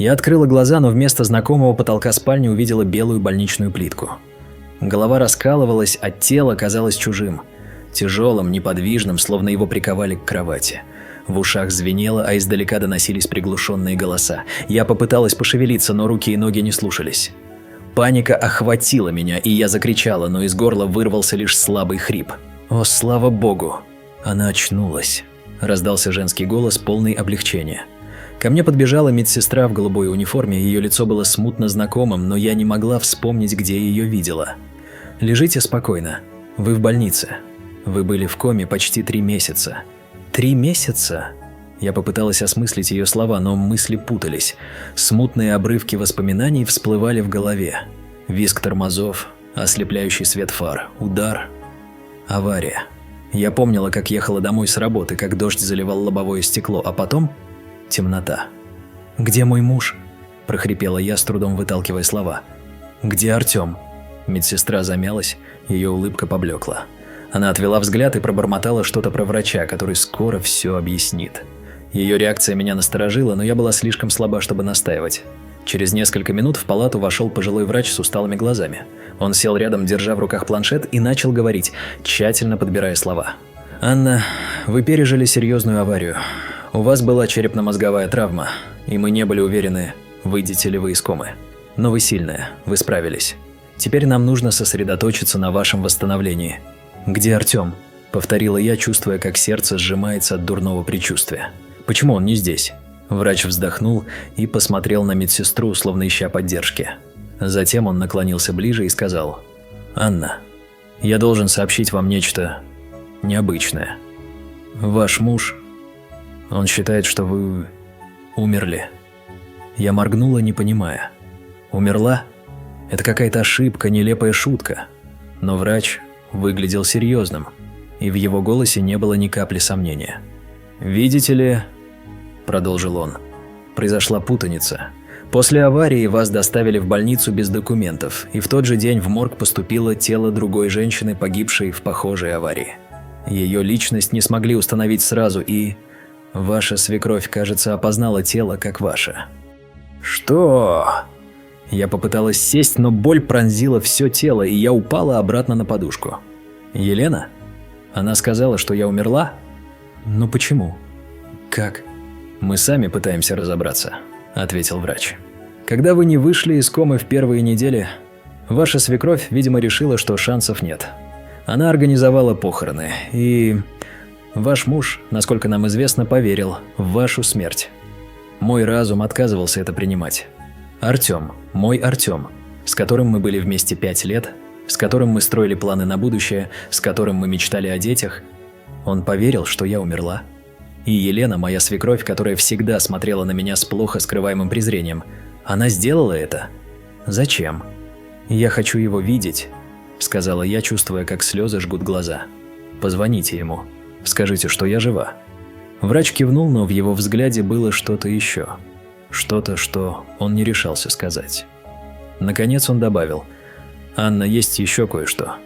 Я открыла глаза, но вместо знакомого потолка спальни увидела белую больничную плитку. Голова раскалывалась, а тело казалось чужим. Тяжелым, неподвижным, словно его приковали к кровати. В ушах звенело, а издалека доносились приглушенные голоса. Я попыталась пошевелиться, но руки и ноги не слушались. Паника охватила меня, и я закричала, но из горла вырвался лишь слабый хрип. «О, слава богу!» Она очнулась. Раздался женский голос, полный облегчения. Ко мне подбежала медсестра в голубой униформе, ее лицо было смутно знакомым, но я не могла вспомнить, где ее видела. «Лежите спокойно. Вы в больнице. Вы были в коме почти 3 месяца». 3 месяца? Я попыталась осмыслить ее слова, но мысли путались. Смутные обрывки воспоминаний всплывали в голове. Визг тормозов, ослепляющий свет фар, удар, авария. Я помнила, как ехала домой с работы, как дождь заливал лобовое стекло, а потом темнота. «Где мой муж?» – прохрипела я, с трудом выталкивая слова. «Где Артем?» Медсестра замялась, ее улыбка поблекла. Она отвела взгляд и пробормотала что-то про врача, который скоро все объяснит. Ее реакция меня насторожила, но я была слишком слаба, чтобы настаивать. Через несколько минут в палату вошел пожилой врач с усталыми глазами. Он сел рядом, держа в руках планшет, и начал говорить, тщательно подбирая слова. «Анна, вы пережили серьезную аварию. У вас была черепно-мозговая травма, и мы не были уверены, выйдете ли вы из комы. Но вы сильная, вы справились. Теперь нам нужно сосредоточиться на вашем восстановлении». «Где Артем?» – повторила я, чувствуя, как сердце сжимается от дурного предчувствия. «Почему он не здесь?» Врач вздохнул и посмотрел на медсестру, словно ища поддержки. Затем он наклонился ближе и сказал: «Анна, я должен сообщить вам нечто необычное. Ваш муж, он считает, что вы умерли». Я моргнула, не понимая. «Умерла? Это какая-то ошибка, нелепая шутка». Но врач выглядел серьезным, и в его голосе не было ни капли сомнения. «Видите ли, – продолжил он, – произошла путаница. После аварии вас доставили в больницу без документов, и в тот же день в морг поступило тело другой женщины, погибшей в похожей аварии. Ее личность не смогли установить сразу, и ваша свекровь, кажется, опознала тело как ваше». «Что?» Я попыталась сесть, но боль пронзила все тело, и я упала обратно на подушку. «Елена? Она сказала, что я умерла? Но почему? Как?» «Мы сами пытаемся разобраться», – ответил врач. «Когда вы не вышли из комы в первые недели, ваша свекровь, видимо, решила, что шансов нет. Она организовала похороны, и ваш муж, насколько нам известно, поверил в вашу смерть. Мой разум отказывался это принимать. Артем, мой Артем, с которым мы были вместе 5 лет, с которым мы строили планы на будущее, с которым мы мечтали о детях, он поверил, что я умерла. И Елена, моя свекровь, которая всегда смотрела на меня с плохо скрываемым презрением, она сделала это? Зачем? Я хочу его видеть», – сказала я, чувствуя, как слезы жгут глаза. «Позвоните ему, скажите, что я жива». Врач кивнул, но в его взгляде было что-то еще. Что-то, что он не решался сказать. Наконец он добавил: «Анна, есть еще кое-что.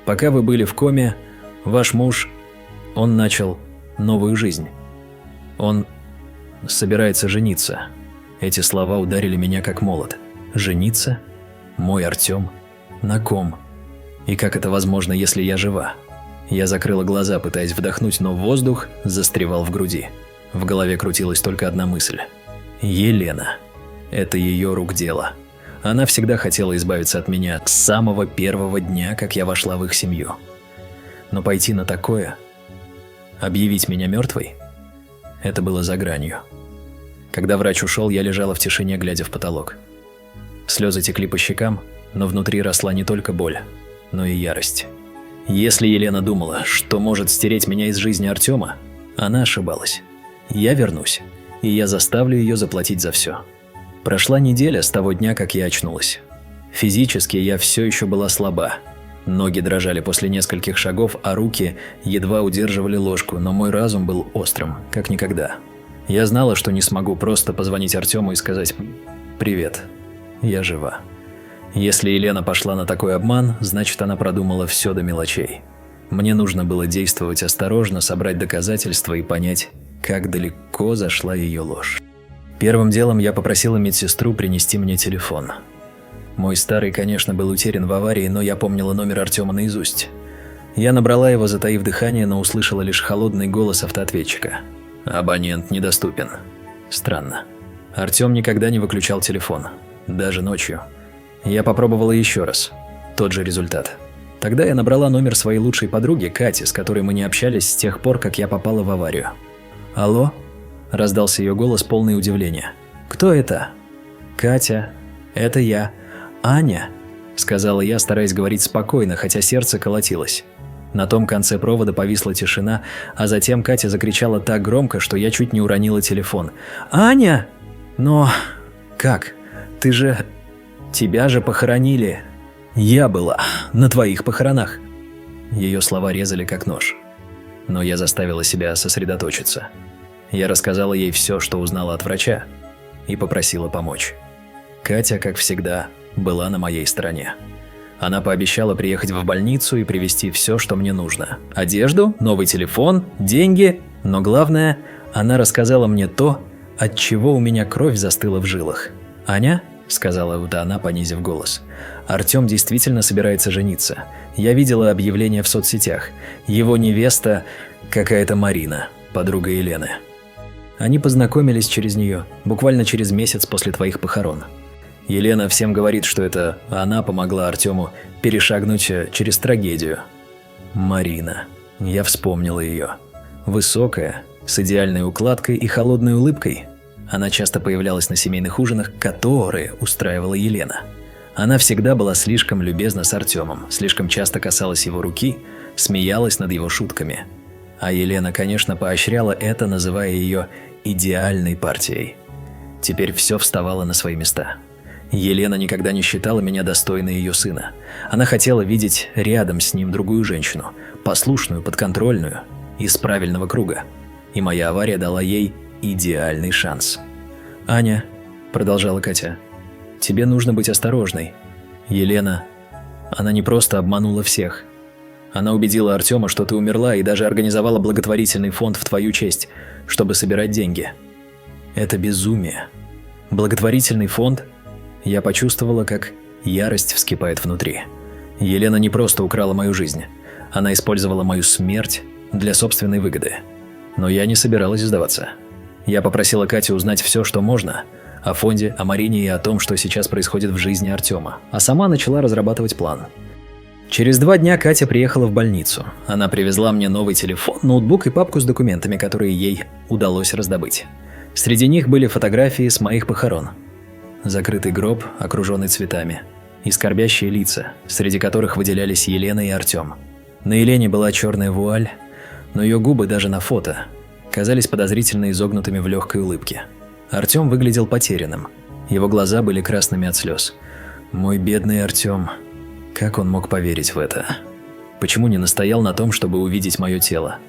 Пока вы были в коме, ваш муж, он начал новую жизнь. Он собирается жениться». Эти слова ударили меня как молот. «Жениться? Мой Артем? На ком? И как это возможно, если я жива?» Я закрыла глаза, пытаясь вдохнуть, но воздух застревал в груди. В голове крутилась только одна мысль. Елена. Это ее рук дело. Она всегда хотела избавиться от меня с самого первого дня, как я вошла в их семью. Но пойти на такое, объявить меня мертвой, это было за гранью. Когда врач ушел, я лежала в тишине, глядя в потолок. Слезы текли по щекам, но внутри росла не только боль, но и ярость. Если Елена думала, что может стереть меня из жизни Артема, она ошибалась. Я вернусь, и я заставлю ее заплатить за все. Прошла неделя с того дня, как я очнулась. Физически я все еще была слаба. Ноги дрожали после нескольких шагов, а руки едва удерживали ложку, но мой разум был острым, как никогда. Я знала, что не смогу просто позвонить Артему и сказать: «Привет, я жива». Если Елена пошла на такой обман, значит, она продумала все до мелочей. Мне нужно было действовать осторожно, собрать доказательства и понять, как далеко зашла ее ложь. Первым делом я попросила медсестру принести мне телефон. Мой старый, конечно, был утерян в аварии, но я помнила номер Артема наизусть. Я набрала его, затаив дыхание, но услышала лишь холодный голос автоответчика. «Абонент недоступен». Странно. Артем никогда не выключал телефон, даже ночью. Я попробовала еще раз. Тот же результат. Тогда я набрала номер своей лучшей подруги, Кати, с которой мы не общались с тех пор, как я попала в аварию. «Алло?» – раздался ее голос, полный удивления. «Кто это?» «Катя. Это я. Аня?» – сказала я, стараясь говорить спокойно, хотя сердце колотилось. На том конце провода повисла тишина, а затем Катя закричала так громко, что я чуть не уронила телефон. «Аня! Но... как? Ты же... тебя же похоронили. Я была на твоих похоронах». Ее слова резали как нож. Но я заставила себя сосредоточиться. Я рассказала ей все, что узнала от врача, и попросила помочь. Катя, как всегда, была на моей стороне. Она пообещала приехать в больницу и привезти все, что мне нужно. Одежду, новый телефон, деньги. Но главное, она рассказала мне то, от чего у меня кровь застыла в жилах. «Аня?» – сказала она, понизив голос. «Артем действительно собирается жениться. Я видела объявление в соцсетях. Его невеста какая-то Марина, подруга Елены. Они познакомились через нее, буквально через месяц после твоих похорон. Елена всем говорит, что это она помогла Артему перешагнуть через трагедию. Марина. Я вспомнила ее. Высокая, с идеальной укладкой и холодной улыбкой. Она часто появлялась на семейных ужинах, которые устраивала Елена. Она всегда была слишком любезна с Артемом, слишком часто касалась его руки, смеялась над его шутками. А Елена, конечно, поощряла это, называя ее идеальной партией. Теперь все вставало на свои места. Елена никогда не считала меня достойной ее сына. Она хотела видеть рядом с ним другую женщину, послушную, подконтрольную, из правильного круга. И моя авария дала ей идеальный шанс. «Аня», – продолжала Катя, – «тебе нужно быть осторожной. Елена, она не просто обманула всех. Она убедила Артема, что ты умерла, и даже организовала благотворительный фонд в твою честь, чтобы собирать деньги. Это безумие. Благотворительный фонд?» Я почувствовала, как ярость вскипает внутри. Елена не просто украла мою жизнь. Она использовала мою смерть для собственной выгоды. Но я не собиралась сдаваться. Я попросила Катю узнать все, что можно, о фонде, о Марине и о том, что сейчас происходит в жизни Артема, а сама начала разрабатывать план. Через 2 дня Катя приехала в больницу. Она привезла мне новый телефон, ноутбук и папку с документами, которые ей удалось раздобыть. Среди них были фотографии с моих похорон. Закрытый гроб, окруженный цветами, и скорбящие лица, среди которых выделялись Елена и Артем. На Елене была черная вуаль, но ее губы даже на фото казались подозрительно изогнутыми в легкой улыбке. Артем выглядел потерянным. Его глаза были красными от слез. Мой бедный Артем. Как он мог поверить в это? Почему не настоял на том, чтобы увидеть мое тело?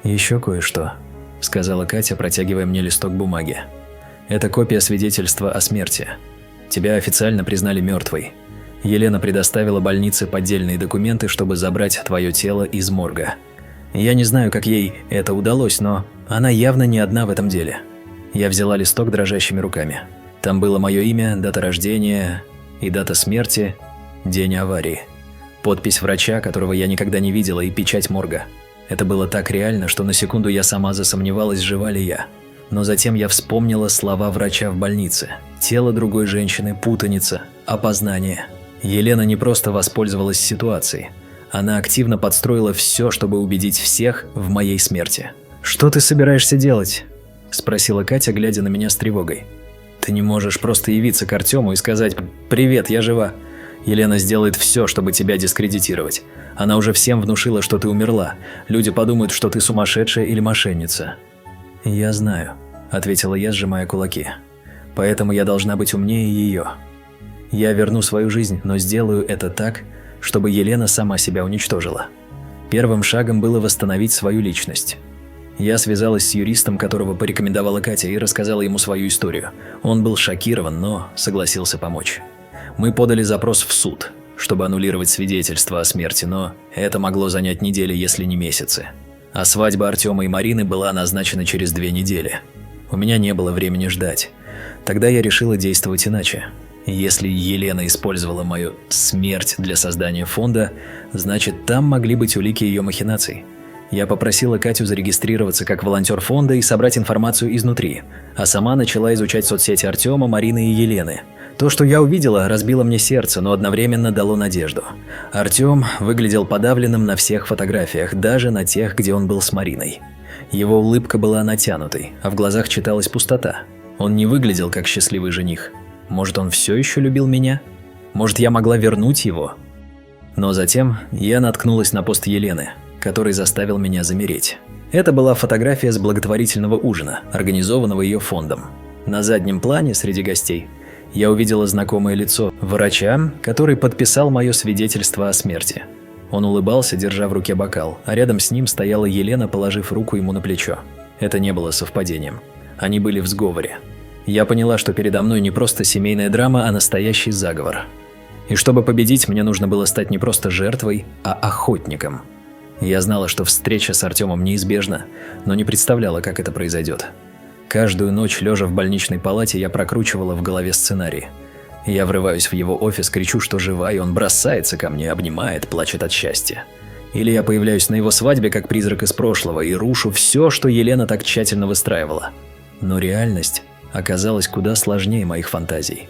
«Еще кое-что», – сказала Катя, протягивая мне листок бумаги. «Это копия свидетельства о смерти. Тебя официально признали мертвой. Елена предоставила больнице поддельные документы, чтобы забрать твое тело из морга. Я не знаю, как ей это удалось, но она явно не одна в этом деле». Я взяла листок дрожащими руками. Там было мое имя, дата рождения и дата смерти, день аварии. Подпись врача, которого я никогда не видела, и печать морга. Это было так реально, что на секунду я сама засомневалась, жива ли я. Но затем я вспомнила слова врача в больнице. Тело другой женщины, путаница, опознание. Елена не просто воспользовалась ситуацией. Она активно подстроила все, чтобы убедить всех в моей смерти. «Что ты собираешься делать?» – спросила Катя, глядя на меня с тревогой. «Ты не можешь просто явиться к Артему и сказать «Привет, я жива». Елена сделает все, чтобы тебя дискредитировать. Она уже всем внушила, что ты умерла. Люди подумают, что ты сумасшедшая или мошенница». «Я знаю», – ответила я, сжимая кулаки. «Поэтому я должна быть умнее ее. Я верну свою жизнь, но сделаю это так, чтобы Елена сама себя уничтожила». Первым шагом было восстановить свою личность. Я связалась с юристом, которого порекомендовала Катя, и рассказала ему свою историю. Он был шокирован, но согласился помочь. Мы подали запрос в суд, чтобы аннулировать свидетельство о смерти, но это могло занять недели, если не месяцы. А свадьба Артема и Марины была назначена через 2 недели. У меня не было времени ждать. Тогда я решила действовать иначе. Если Елена использовала мою смерть для создания фонда, значит, там могли быть улики ее махинаций. Я попросила Катю зарегистрироваться как волонтер фонда и собрать информацию изнутри, а сама начала изучать соцсети Артема, Марины и Елены. То, что я увидела, разбило мне сердце, но одновременно дало надежду. Артем выглядел подавленным на всех фотографиях, даже на тех, где он был с Мариной. Его улыбка была натянутой, а в глазах читалась пустота. Он не выглядел как счастливый жених. Может, он все еще любил меня? Может, я могла вернуть его? Но затем я наткнулась на пост Елены, который заставил меня замереть. Это была фотография с благотворительного ужина, организованного ее фондом. На заднем плане, среди гостей, я увидела знакомое лицо врача, который подписал мое свидетельство о смерти. Он улыбался, держа в руке бокал, а рядом с ним стояла Елена, положив руку ему на плечо. Это не было совпадением. Они были в сговоре. Я поняла, что передо мной не просто семейная драма, а настоящий заговор. И чтобы победить, мне нужно было стать не просто жертвой, а охотником. Я знала, что встреча с Артемом неизбежна, но не представляла, как это произойдет. Каждую ночь, лежа в больничной палате, я прокручивала в голове сценарий. Я врываюсь в его офис, кричу, что жива, и он бросается ко мне, обнимает, плачет от счастья. Или я появляюсь на его свадьбе, как призрак из прошлого, и рушу все, что Елена так тщательно выстраивала. Но реальность оказалась куда сложнее моих фантазий.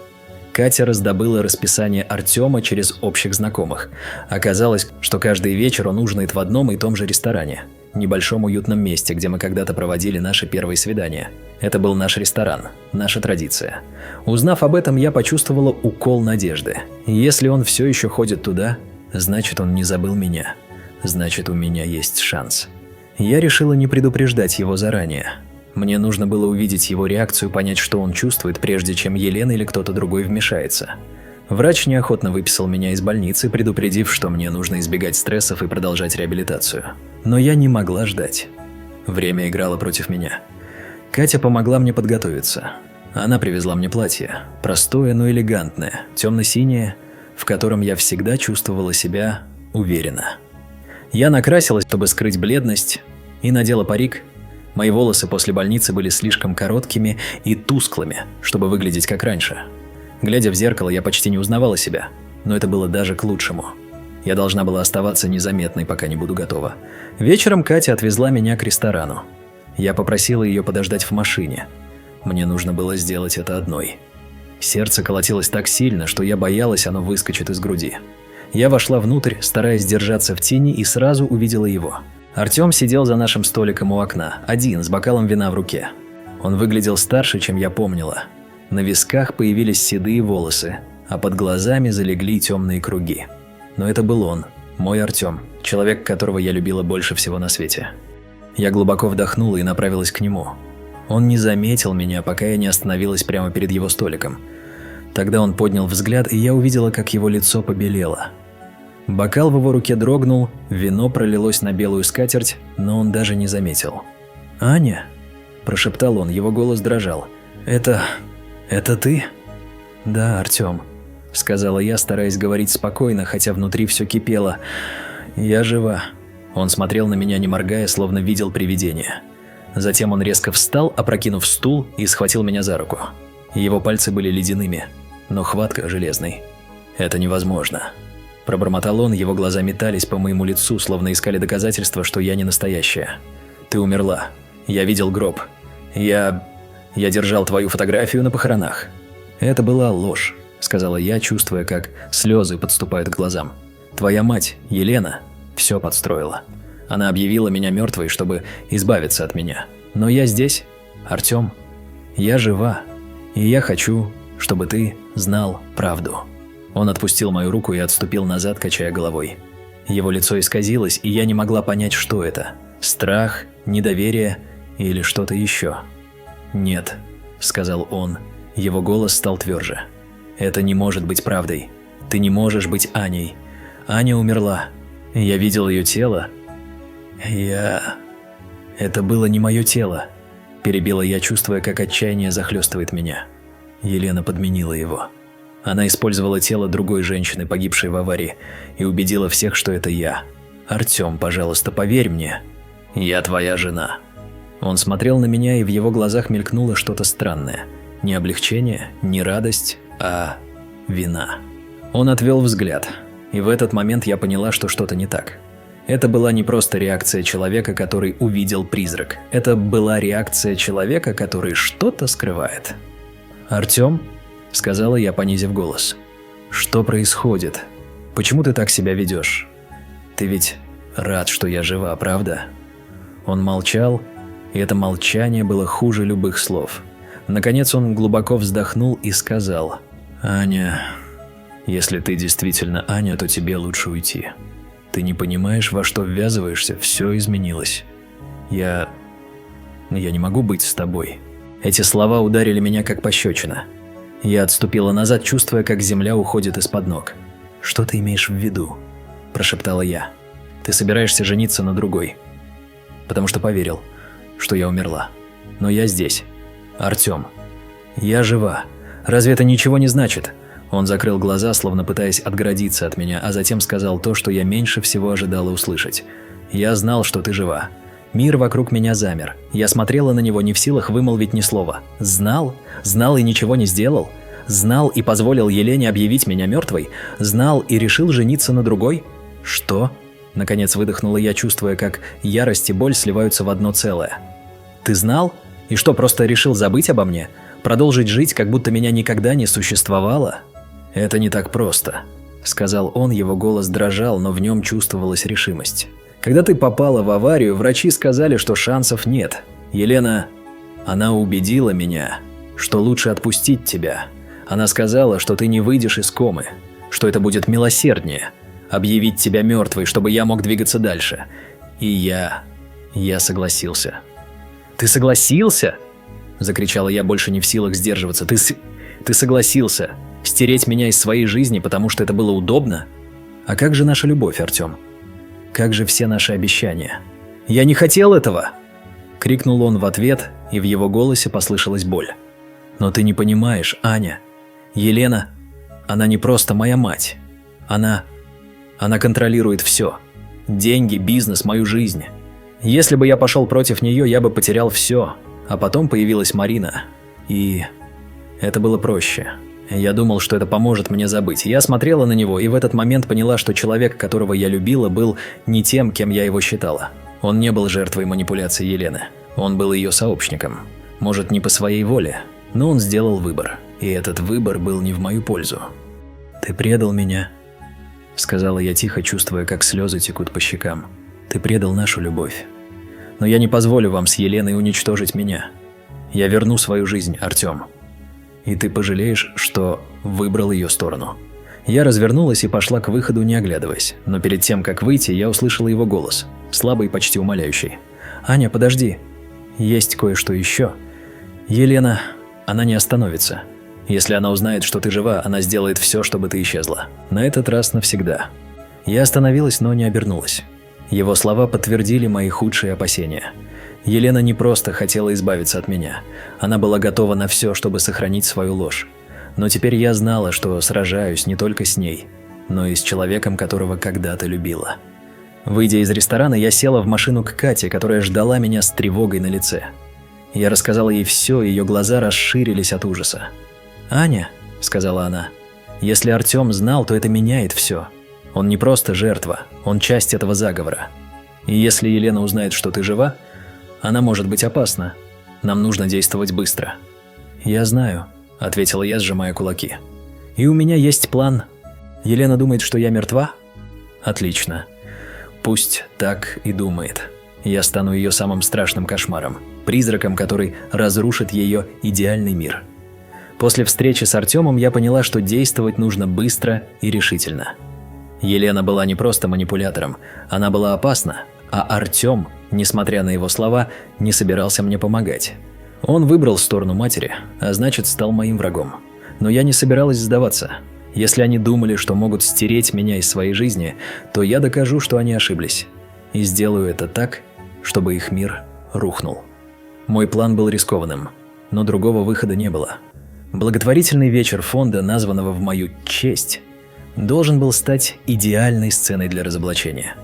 Катя раздобыла расписание Артема через общих знакомых. Оказалось, что каждый вечер он ужинает в одном и том же ресторане. Небольшом уютном месте, где мы когда-то проводили наши первые свидания. Это был наш ресторан, наша традиция. Узнав об этом, я почувствовала укол надежды. Если он все еще ходит туда, значит, он не забыл меня. Значит, у меня есть шанс. Я решила не предупреждать его заранее. Мне нужно было увидеть его реакцию, понять, что он чувствует, прежде чем Елена или кто-то другой вмешается. Врач неохотно выписал меня из больницы, предупредив, что мне нужно избегать стрессов и продолжать реабилитацию. Но я не могла ждать. Время играло против меня. Катя помогла мне подготовиться. Она привезла мне платье, простое, но элегантное, темно-синее, в котором я всегда чувствовала себя уверенно. Я накрасилась, чтобы скрыть бледность, и надела парик. Мои волосы после больницы были слишком короткими и тусклыми, чтобы выглядеть как раньше. Глядя в зеркало, я почти не узнавала себя, но это было даже к лучшему. Я должна была оставаться незаметной, пока не буду готова. Вечером Катя отвезла меня к ресторану. Я попросила ее подождать в машине. Мне нужно было сделать это одной. Сердце колотилось так сильно, что я боялась, оно выскочит из груди. Я вошла внутрь, стараясь держаться в тени, и сразу увидела его. Артем сидел за нашим столиком у окна, один, с бокалом вина в руке. Он выглядел старше, чем я помнила. На висках появились седые волосы, а под глазами залегли темные круги. Но это был он, мой Артем, человек, которого я любила больше всего на свете. Я глубоко вдохнула и направилась к нему. Он не заметил меня, пока я не остановилась прямо перед его столиком. Тогда он поднял взгляд, и я увидела, как его лицо побелело. Бокал в его руке дрогнул, вино пролилось на белую скатерть, но он даже не заметил. «Аня?» – прошептал он, его голос дрожал. «Это ты?» «Да, Артем», – сказала я, стараясь говорить спокойно, хотя внутри все кипело. «Я жива». Он смотрел на меня, не моргая, словно видел привидение. Затем он резко встал, опрокинув стул, и схватил меня за руку. Его пальцы были ледяными, но хватка железной. «Это невозможно». Пробормотал он, его глаза метались по моему лицу, словно искали доказательства, что я не настоящая. «Ты умерла. Я видел гроб. Я держал твою фотографию на похоронах». «Это была ложь», — сказала я, чувствуя, как слезы подступают к глазам. «Твоя мать, Елена, все подстроила. Она объявила меня мертвой, чтобы избавиться от меня. Но я здесь, Артем. Я жива, и я хочу, чтобы ты знал правду». Он отпустил мою руку и отступил назад, качая головой. Его лицо исказилось, и я не могла понять, что это – страх, недоверие или что-то еще. «Нет», – сказал он. Его голос стал тверже. «Это не может быть правдой. Ты не можешь быть Аней. Аня умерла. Я видел ее тело. Это было не мое тело», – перебила я, чувствуя, как отчаяние захлестывает меня. Елена подменила его. Она использовала тело другой женщины, погибшей в аварии, и убедила всех, что это я. «Артем, пожалуйста, поверь мне. Я твоя жена». Он смотрел на меня, и в его глазах мелькнуло что-то странное. Не облегчение, не радость, а вина. Он отвел взгляд, и в этот момент я поняла, что что-то не так. Это была не просто реакция человека, который увидел призрак. Это была реакция человека, который что-то скрывает. «Артем?» – сказала я, понизив голос. «Что происходит? Почему ты так себя ведешь? Ты ведь рад, что я жива, правда?» Он молчал, и это молчание было хуже любых слов. Наконец он глубоко вздохнул и сказал: «Аня, если ты действительно Аня, то тебе лучше уйти. Ты не понимаешь, во что ввязываешься, все изменилось. Я не могу быть с тобой». Эти слова ударили меня как пощечина. Я отступила назад, чувствуя, как земля уходит из-под ног. «Что ты имеешь в виду?» – прошептала я. «Ты собираешься жениться на другой?» «Потому что поверил, что я умерла. Но я здесь. Артем. Я жива. Разве это ничего не значит?» Он закрыл глаза, словно пытаясь отгородиться от меня, а затем сказал то, что я меньше всего ожидала услышать. «Я знал, что ты жива». Мир вокруг меня замер. Я смотрела на него, не в силах вымолвить ни слова. Знал? Знал и ничего не сделал? Знал и позволил Елене объявить меня мертвой? Знал и решил жениться на другой? Что? Наконец выдохнула я, чувствуя, как ярость и боль сливаются в одно целое. Ты знал? И что, просто решил забыть обо мне? Продолжить жить, как будто меня никогда не существовало? Это не так просто, сказал он, его голос дрожал, но в нем чувствовалась решимость. Когда ты попала в аварию, врачи сказали, что шансов нет. Елена, она убедила меня, что лучше отпустить тебя. Она сказала, что ты не выйдешь из комы, что это будет милосерднее, объявить тебя мертвой, чтобы я мог двигаться дальше. И я согласился. «Ты согласился?» – закричала я, больше не в силах сдерживаться. «Ты согласился стереть меня из своей жизни, потому что это было удобно? А как же наша любовь, Артем? Как же все наши обещания? Я не хотел этого!» – крикнул он в ответ, и в его голосе послышалась боль. «Но ты не понимаешь, Аня. Елена, она не просто моя мать. Она контролирует все. Деньги, бизнес, мою жизнь. Если бы я пошел против нее, я бы потерял все. А потом появилась Марина. И это было проще. Я думал, что это поможет мне забыть. Я смотрела на него и в этот момент поняла, что человек, которого я любила, был не тем, кем я его считала. Он не был жертвой манипуляций Елены. Он был ее сообщником. Может, не по своей воле, но он сделал выбор. И этот выбор был не в мою пользу. «Ты предал меня», — сказала я тихо, чувствуя, как слезы текут по щекам. «Ты предал нашу любовь. Но я не позволю вам с Еленой уничтожить меня. Я верну свою жизнь, Артем. И ты пожалеешь, что выбрал ее сторону». Я развернулась и пошла к выходу, не оглядываясь. Но перед тем, как выйти, я услышала его голос, слабый, почти умоляющий. «Аня, подожди. Есть кое-что еще. Елена, она не остановится. Если она узнает, что ты жива, она сделает все, чтобы ты исчезла. На этот раз навсегда». Я остановилась, но не обернулась. Его слова подтвердили мои худшие опасения. Елена не просто хотела избавиться от меня. Она была готова на все, чтобы сохранить свою ложь. Но теперь я знала, что сражаюсь не только с ней, но и с человеком, которого когда-то любила. Выйдя из ресторана, я села в машину к Кате, которая ждала меня с тревогой на лице. Я рассказала ей все, ее глаза расширились от ужаса. «Аня», — сказала она, — «если Артем знал, то это меняет все. Он не просто жертва, он часть этого заговора. И если Елена узнает, что ты жива, она может быть опасна. Нам нужно действовать быстро». «Я знаю», — ответила я, сжимая кулаки. «И у меня есть план. Елена думает, что я мертва?» «Отлично. Пусть так и думает. Я стану ее самым страшным кошмаром, призраком, который разрушит ее идеальный мир». После встречи с Артемом я поняла, что действовать нужно быстро и решительно. Елена была не просто манипулятором, она была опасна, а Артем, несмотря на его слова, не собирался мне помогать. Он выбрал сторону матери, а значит, стал моим врагом. Но я не собиралась сдаваться. Если они думали, что могут стереть меня из своей жизни, то я докажу, что они ошиблись. И сделаю это так, чтобы их мир рухнул. Мой план был рискованным, но другого выхода не было. Благотворительный вечер фонда, названного в мою честь, должен был стать идеальной сценой для разоблачения.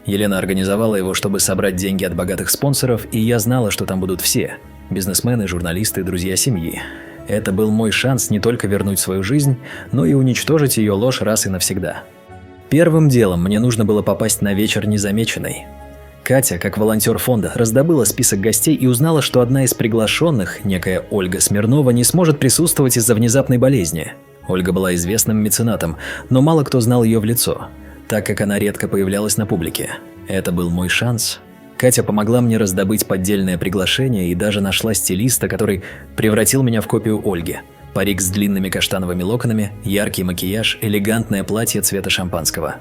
Елена организовала его, чтобы собрать деньги от богатых спонсоров, и я знала, что там будут все – бизнесмены, журналисты, друзья семьи. Это был мой шанс не только вернуть свою жизнь, но и уничтожить ее ложь раз и навсегда. Первым делом мне нужно было попасть на вечер незамеченной. Катя, как волонтер фонда, раздобыла список гостей и узнала, что одна из приглашенных, некая Ольга Смирнова, не сможет присутствовать из-за внезапной болезни. Ольга была известным меценатом, но мало кто знал ее в лицо, так как она редко появлялась на публике. Это был мой шанс. Катя помогла мне раздобыть поддельное приглашение и даже нашла стилиста, который превратил меня в копию Ольги. Парик с длинными каштановыми локонами, яркий макияж, элегантное платье цвета шампанского.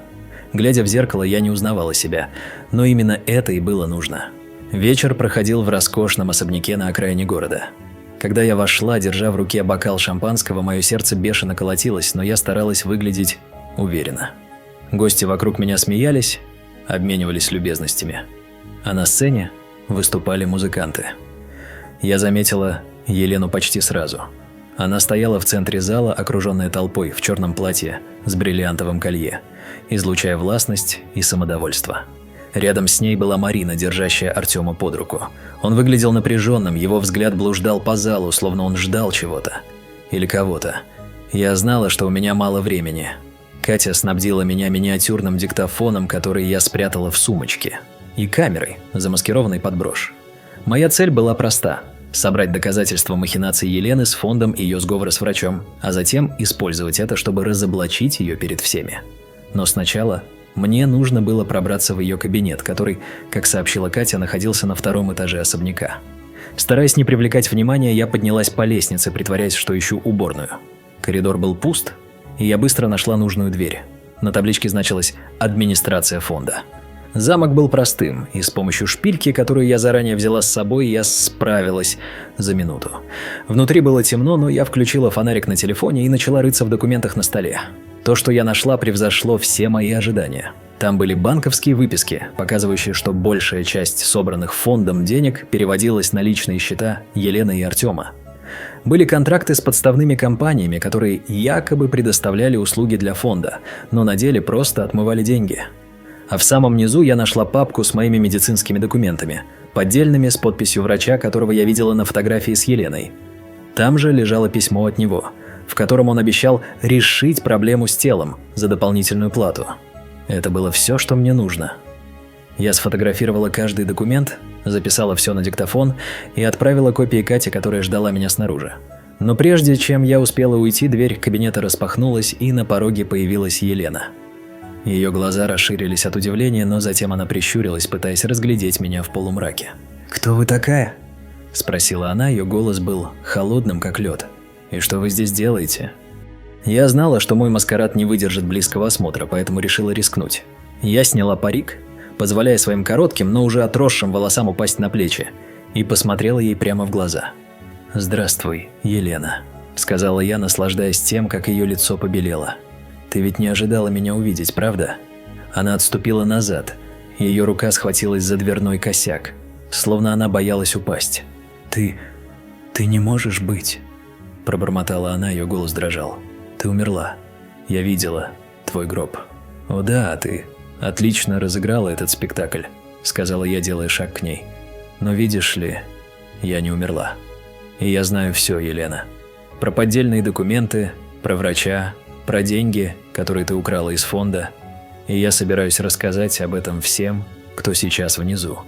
Глядя в зеркало, я не узнавала себя, но именно это и было нужно. Вечер проходил в роскошном особняке на окраине города. Когда я вошла, держа в руке бокал шампанского, мое сердце бешено колотилось, но я старалась выглядеть уверенно. Гости вокруг меня смеялись, обменивались любезностями. А на сцене выступали музыканты. Я заметила Елену почти сразу. Она стояла в центре зала, окруженная толпой, в черном платье с бриллиантовым колье, излучая властность и самодовольство. Рядом с ней была Марина, держащая Артема под руку. Он выглядел напряженным, его взгляд блуждал по залу, словно он ждал чего-то. Или кого-то. Я знала, что у меня мало времени. Катя снабдила меня миниатюрным диктофоном, который я спрятала в сумочке, и камерой, замаскированной под брошь. Моя цель была проста – собрать доказательства махинаций Елены с фондом и ее сговора с врачом, а затем использовать это, чтобы разоблачить ее перед всеми. Но сначала мне нужно было пробраться в ее кабинет, который, как сообщила Катя, находился на 2-м этаже особняка. Стараясь не привлекать внимания, я поднялась по лестнице, притворяясь, что ищу уборную. Коридор был пуст, и я быстро нашла нужную дверь. На табличке значилось «Администрация фонда». Замок был простым, и с помощью шпильки, которую я заранее взяла с собой, я справилась за минуту. Внутри было темно, но я включила фонарик на телефоне и начала рыться в документах на столе. То, что я нашла, превзошло все мои ожидания. Там были банковские выписки, показывающие, что большая часть собранных фондом денег переводилась на личные счета Елены и Артема. Были контракты с подставными компаниями, которые якобы предоставляли услуги для фонда, но на деле просто отмывали деньги. А в самом низу я нашла папку с моими медицинскими документами, поддельными с подписью врача, которого я видела на фотографии с Еленой. Там же лежало письмо от него, в котором он обещал решить проблему с телом за дополнительную плату. Это было все, что мне нужно. Я сфотографировала каждый документ, записала все на диктофон и отправила копии Кате, которая ждала меня снаружи. Но прежде чем я успела уйти, дверь кабинета распахнулась, и на пороге появилась Елена. Ее глаза расширились от удивления, но затем она прищурилась, пытаясь разглядеть меня в полумраке. «Кто вы такая?» – спросила она, ее голос был холодным, как лед. «И что вы здесь делаете?» Я знала, что мой маскарад не выдержит близкого осмотра, поэтому решила рискнуть. Я сняла парик, позволяя своим коротким, но уже отросшим волосам упасть на плечи, и посмотрела ей прямо в глаза. «Здравствуй, Елена», – сказала я, наслаждаясь тем, как ее лицо побелело. «Ты ведь не ожидала меня увидеть, правда?» Она отступила назад. Ее рука схватилась за дверной косяк, словно она боялась упасть. Ты не можешь быть», – пробормотала она, ее голос дрожал. «Ты умерла. Я видела твой гроб». «О да, ты отлично разыграла этот спектакль», – сказала я, делая шаг к ней. «Но видишь ли, я не умерла. И я знаю все, Елена. Про поддельные документы, про врача, про деньги, которые ты украла из фонда, и я собираюсь рассказать об этом всем, кто сейчас внизу».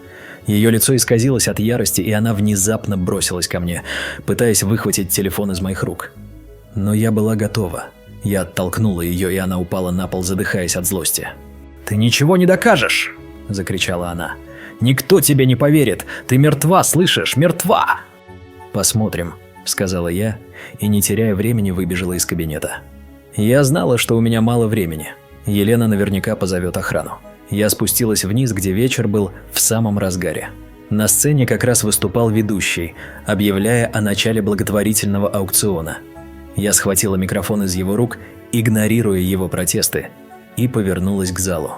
Ее лицо исказилось от ярости, и она внезапно бросилась ко мне, пытаясь выхватить телефон из моих рук. Но я была готова. Я оттолкнула ее, и она упала на пол, задыхаясь от злости. «Ты ничего не докажешь!» – закричала она. «Никто тебе не поверит! Ты мертва, слышишь? Мертва!» «Посмотрим», – сказала я, и, не теряя времени, выбежала из кабинета. Я знала, что у меня мало времени. Елена наверняка позовет охрану. Я спустилась вниз, где вечер был в самом разгаре. На сцене как раз выступал ведущий, объявляя о начале благотворительного аукциона. Я схватила микрофон из его рук, игнорируя его протесты, и повернулась к залу.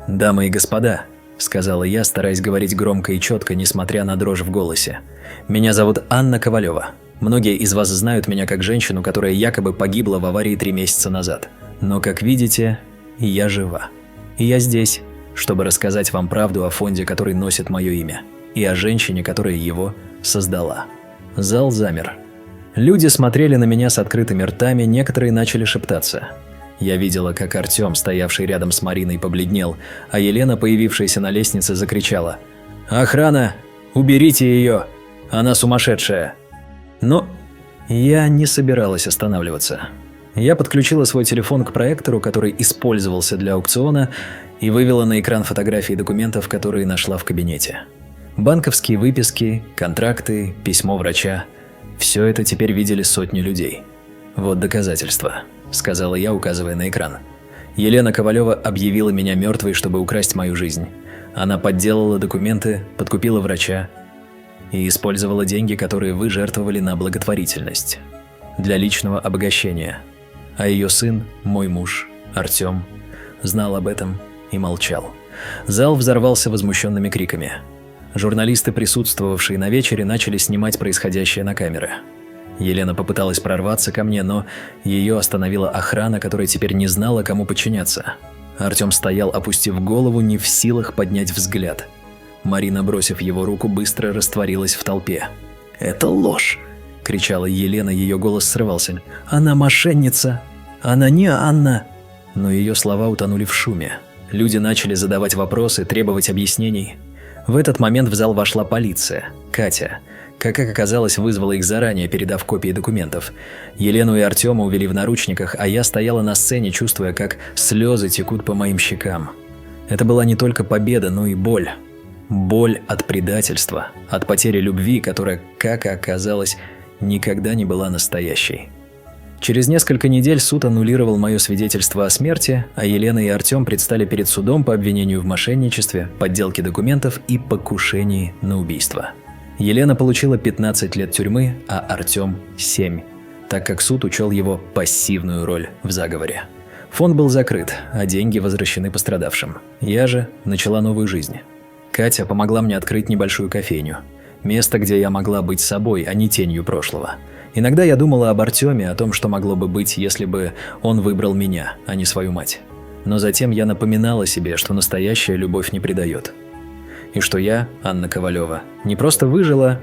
«Дамы и господа», – сказала я, стараясь говорить громко и четко, несмотря на дрожь в голосе. «Меня зовут Анна Ковалева. Многие из вас знают меня как женщину, которая якобы погибла в аварии 3 месяца назад. Но, как видите, я жива. И я здесь, чтобы рассказать вам правду о фонде, который носит мое имя, и о женщине, которая его создала». Зал замер. Люди смотрели на меня с открытыми ртами, некоторые начали шептаться. Я видела, как Артем, стоявший рядом с Мариной, побледнел, а Елена, появившаяся на лестнице, закричала: «Охрана! Уберите ее! Она сумасшедшая!» Но я не собиралась останавливаться. Я подключила свой телефон к проектору, который использовался для аукциона, и вывела на экран фотографии документов, которые нашла в кабинете. Банковские выписки, контракты, письмо врача – все это теперь видели сотни людей. «Вот доказательства», – сказала я, указывая на экран. Елена Ковалева объявила меня мертвой, чтобы украсть мою жизнь. Она подделала документы, подкупила врача и использовала деньги, которые вы жертвовали на благотворительность, для личного обогащения. А ее сын, мой муж, Артем, знал об этом и молчал. Зал взорвался возмущенными криками. Журналисты, присутствовавшие на вечере, начали снимать происходящее на камеры. Елена попыталась прорваться ко мне, но ее остановила охрана, которая теперь не знала, кому подчиняться. Артем стоял, опустив голову, не в силах поднять взгляд. Марина, бросив его руку, быстро растворилась в толпе. «Это ложь!» – кричала Елена, ее голос срывался. «Она мошенница! Она не Анна!» Но ее слова утонули в шуме. Люди начали задавать вопросы, требовать объяснений. В этот момент в зал вошла полиция. Катя, как оказалось, вызвала их заранее, передав копии документов. Елену и Артема увели в наручниках, а я стояла на сцене, чувствуя, как слезы текут по моим щекам. Это была не только победа, но и боль. Боль от предательства, от потери любви, которая, как оказалось, никогда не была настоящей. Через несколько недель суд аннулировал мое свидетельство о смерти, а Елена и Артем предстали перед судом по обвинению в мошенничестве, подделке документов и покушении на убийство. Елена получила 15 лет тюрьмы, а Артем – 7, так как суд учел его пассивную роль в заговоре. Фонд был закрыт, а деньги возвращены пострадавшим. Я же начала новую жизнь. Катя помогла мне открыть небольшую кофейню. Место, где я могла быть собой, а не тенью прошлого. Иногда я думала об Артеме, о том, что могло бы быть, если бы он выбрал меня, а не свою мать. Но затем я напоминала себе, что настоящая любовь не предает. И что я, Анна Ковалева, не просто выжила,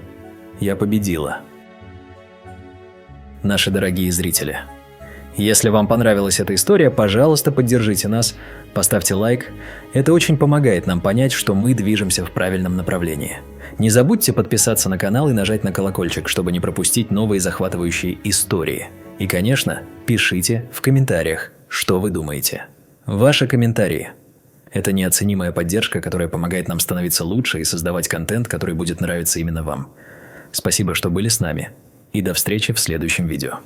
я победила. Наши дорогие зрители, если вам понравилась эта история, пожалуйста, поддержите нас, поставьте лайк. Это очень помогает нам понять, что мы движемся в правильном направлении. Не забудьте подписаться на канал и нажать на колокольчик, чтобы не пропустить новые захватывающие истории. И, конечно, пишите в комментариях, что вы думаете. Ваши комментарии – это неоценимая поддержка, которая помогает нам становиться лучше и создавать контент, который будет нравиться именно вам. Спасибо, что были с нами, и до встречи в следующем видео.